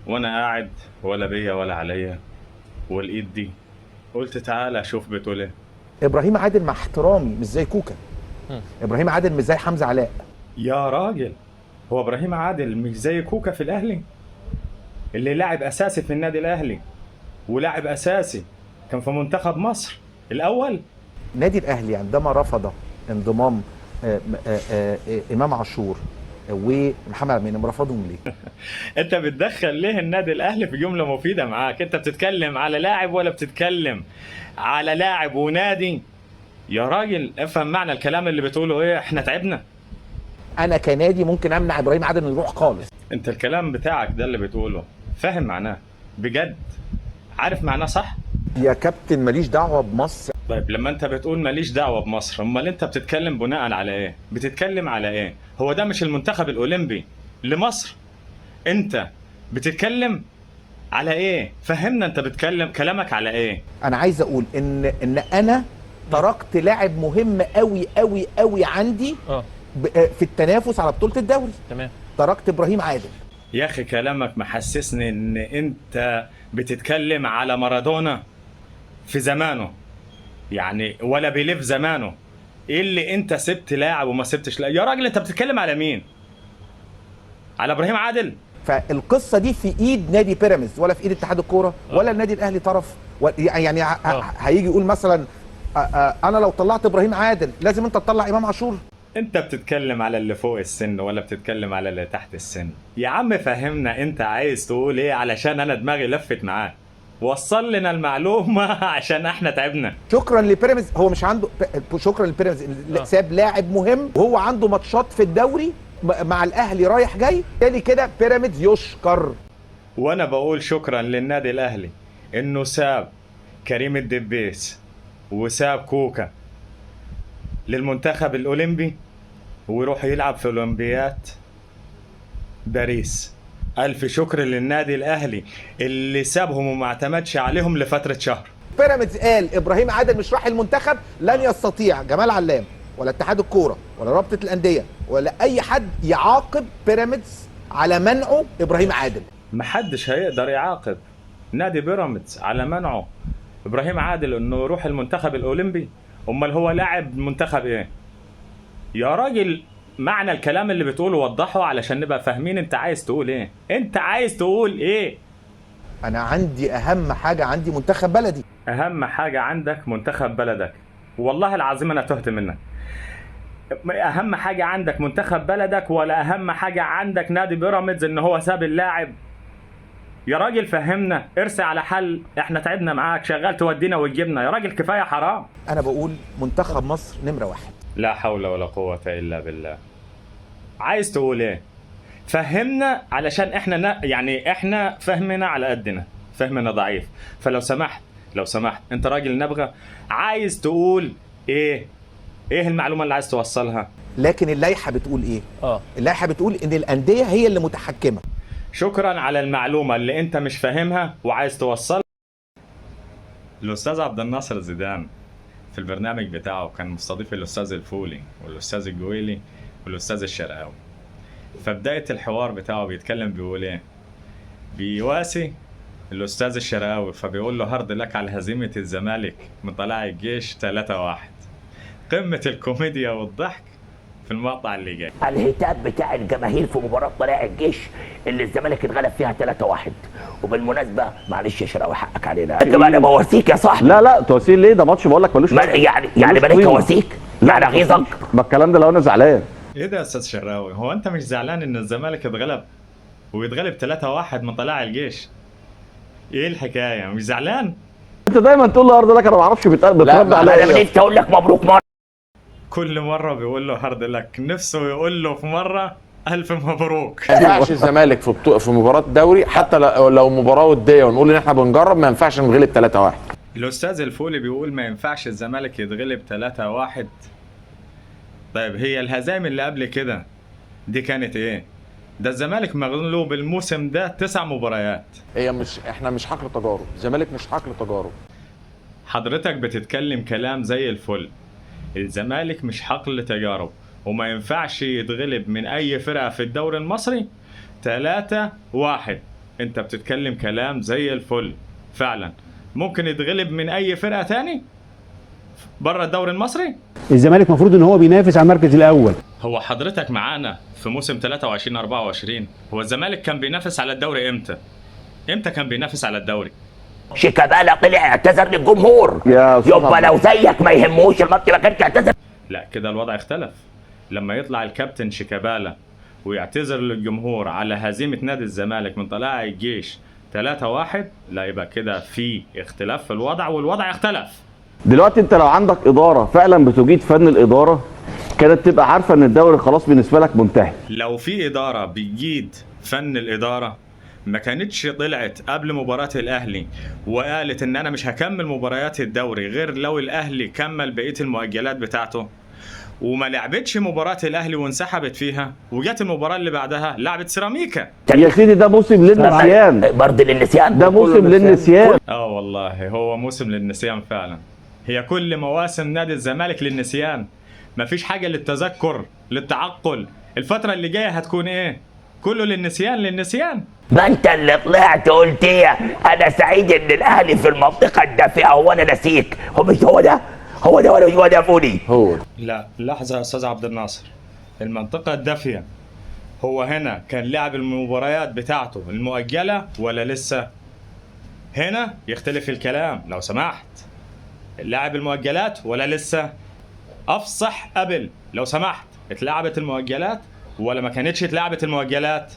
وانا قاعد ولا بيا ولا عليا والايد دي، قلت تعالى اشوف بتقول ايه. ابراهيم عادل مع احترامي مش زي كوكا. ابراهيم عادل مش زي حمزه علاء. يا راجل، هو ابراهيم عادل مش زي كوكا في الاهلي اللي لاعب اساسي في النادي الاهلي ولاعب اساسي كان في منتخب مصر الاول؟ النادي الاهلي عندما رفض انضمام امام عاشور ومحمد عبد المنعم رفضهم ليه؟ انت بتدخل ليه النادي الاهلي في جمله مفيده معاك؟ انت بتتكلم على لاعب ولا بتتكلم على لاعب ونادي؟ يا راجل افهم معنى الكلام اللي بتقوله ايه. احنا تعبنا. انا كنادي ممكن امنع ابراهيم عادل انه يروح خالص. انت الكلام بتاعك ده اللي بتقوله فاهم معناه بجد؟ عارف معناه صح؟ يا كابتن ماليش دعوه بمصر. طيب لما انت بتقول ماليش دعوه بمصر، امال انت بتتكلم بناء على ايه؟ بتتكلم على ايه؟ هو ده مش المنتخب الاولمبي لمصر؟ انت بتتكلم على ايه؟ فهمنا انت بتتكلم كلامك على ايه؟ انا عايز اقول ان انا تركت لاعب مهم قوي قوي قوي عندي في التنافس على بطوله الدوري. تمام. تركت ابراهيم عادل. يا اخي كلامك محسسني ان انت بتتكلم على مارادونا في زمانه، يعني ولا بيلف زمانه. ايه اللي انت سبت لاعب وما سبتش لاعب؟ يا راجل انت بتتكلم على مين؟ على ابراهيم عادل؟ فالقصه دي في ايد نادي بيراميدز ولا في ايد اتحاد الكوره ولا النادي الاهلي طرف. يعني هيجي يقول مثلا انا لو طلعت ابراهيم عادل لازم انت تطلع امام عاشور. انت بتتكلم على اللي فوق السن ولا بتتكلم على اللي تحت السن؟ يا عم فهمنا انت عايز تقول ايه، علشان انا دماغي لفت معاك. وصل لنا المعلومة عشان احنا تعبنا. شكرا لبيراميدز. هو مش عنده شكرا لبيراميدز ساب لاعب مهم وهو عنده ماتشات في الدوري مع الاهلي رايح جاي، تاني كده بيراميدز يشكر. وانا بقول شكرا للنادي الاهلي انه ساب كريم الدبيس وساب كوكا للمنتخب الاولمبي ويروح يلعب في اولمبياد باريس. الف شكر للنادي الاهلي اللي سابهم وما اعتمدش عليهم لفتره شهر. بيراميدز قال ابراهيم عادل مش راح المنتخب، لن يستطيع جمال علام ولا اتحاد الكوره ولا رابطه الانديه ولا اي حد يعاقب بيراميدز على منعه ابراهيم عادل. محدش هيقدر يعاقب نادي بيراميدز على منعه ابراهيم عادل انه يروح المنتخب الاولمبي. امال هو لاعب منتخب ايه؟ يا راجل معنى الكلام اللي بتقوله وضحه علشان نبقى فاهمين انت عايز تقول ايه. انت عايز تقول ايه؟ انا عندي اهم حاجه، عندي منتخب بلدي. اهم حاجة عندك منتخب بلدك؟ والله العظيم انا تهت منك. اهم حاجة عندك منتخب بلدك ولا اهم حاجة عندك نادي بيراميدز ان هو ساب اللاعب؟ يا راجل فهمنا، ارسى على حل. احنا تعبنا معاك، شغال تودينا وتجيبنا. يا راجل كفاية حرام. انا بقول منتخب مصر نمره واحد. لا حول ولا قوة الا بالله. عايز تقول ايه؟ فهمنا علشان احنا يعني احنا فهمنا على قدنا، فهمنا ضعيف. فلو سمحت لو سمحت انت راجل نبغى، عايز تقول ايه؟ ايه المعلومة اللي عايز توصلها؟ لكن اللائحه بتقول ايه؟ اللائحه بتقول ان الانديه هي اللي متحكمه. شكرا على المعلومة اللي انت مش فاهمها وعايز توصلها. الاستاذ عبد الناصر زيدان في البرنامج بتاعه كان مستضيف الاستاذ الفولي والاستاذ الجويلي والاستاذ الشرقاوي. فبداية الحوار بتاعه بيتكلم بيقول ايه؟ بيواسي الاستاذ الشرقاوي فبيقول له هارد لك على هزيمة الزمالك من طلائع الجيش 3-1. قمة الكوميديا والضحك في المقطع اللي جاي. الهتاف بتاع الجماهير في مباراه طلائع الجيش اللي الزمالك اتغلب فيها 3-1. وبالمناسبه معلش يا شراوي حقك علينا، انت بقى انا بواسيك يا صاحبي. لا تواسيه ليه؟ ده ماتش بقول لك ملوش يعني بلاش اواسيك. يعني غيظك. ما الكلام ده لو انا زعلان. ايه ده يا استاذ شراوي؟ هو انت مش زعلان ان الزمالك اتغلب ويتغلب 3-1 من طلائع الجيش؟ ايه الحكايه؟ مش زعلان؟ انت دايما تقول له هارد لك، انا ما اعرفش بترد عليا. انا نفسي اقول لك مبروك مره. كل مره بيقول له هارد لك، نفسه يقول له في مره الف مبروك. ما ينفعش الزمالك في مباراه دوري حتى لو مباراه وديه ونقول ان احنا بنجرب، ما ينفعش نغلب 3-1. الاستاذ الفولي بيقول ما ينفعش الزمالك يتغلب 3-1. طيب هي الهزائم اللي قبل كده دي كانت ايه؟ ده الزمالك مغلوب الموسم ده 9 مباريات. احنا مش حقل تجارب، الزمالك مش حقل تجارب. حضرتك بتتكلم كلام زي الفل. الزمالك مش حقل تجارب وما ينفعش يتغلب من اي فرقة في الدوري المصري 3-1. انت بتتكلم كلام زي الفل فعلا. ممكن يتغلب من اي فرقة تاني بره الدوري المصري. الزمالك المفروض ان هو بينافس على المركز الاول. هو حضرتك معانا في موسم 23-24 هو الزمالك كان بينافس على الدوري امتى؟ امتى كان بينافس على الدوري؟ شيكابالا طلع اعتذر للجمهور. يا أستاذ يبقى عبد لو زيك ما يهموش الماتش ما كانش اعتذر. لا كده الوضع اختلف. لما يطلع الكابتن شيكابالا ويعتذر للجمهور على هزيمة نادي الزمالك من طلائع الجيش 3-1، لا يبقى كده في اختلاف في الوضع والوضع اختلف. دلوقتي انت لو عندك اداره فعلا بتجيد فن الاداره كانت تبقى عارفه ان الدوري خلاص بالنسبه لك منتهي. لو في إدارة بتجيد فن الإدارة ما كانتش طلعت قبل مباراة الأهلي وقالت إن أنا مش هكمل مباريات الدوري غير لو الأهلي كمل بقية المؤجلات بتاعته، وما لعبتش مباراة الأهلي وانسحبت فيها، وجت المباراة اللي بعدها لعبت سيراميكا. يا سيدي ده موسم للنسيان، برضه للنسيان، ده موسم للنسيان. والله هو موسم للنسيان فعلا. هي كل مواسم نادي الزمالك للنسيان، مفيش حاجة للتذكر للتعقل. الفترة اللي جاية هتكون إيه؟ كله للنسيان. ما انت اللي طلعت قلت ايه؟ انا سعيد ان الاهلي في المنطقه الدافئه. هو انا نسيك؟ هو مش هو ده ولا هو ده فولي؟ هو لا لحظة يا أستاذ عبد الناصر، المنطقة الدافية هو هنا كان لعب المباريات بتاعته المؤجلة ولا لسه؟ هنا يختلف الكلام لو سمحت. لعب المؤجلات ولا لسه؟ أفصح قبل لو سمحت، اتلعبت المؤجلات ولا ما كانتش اتلعبت المؤجلات؟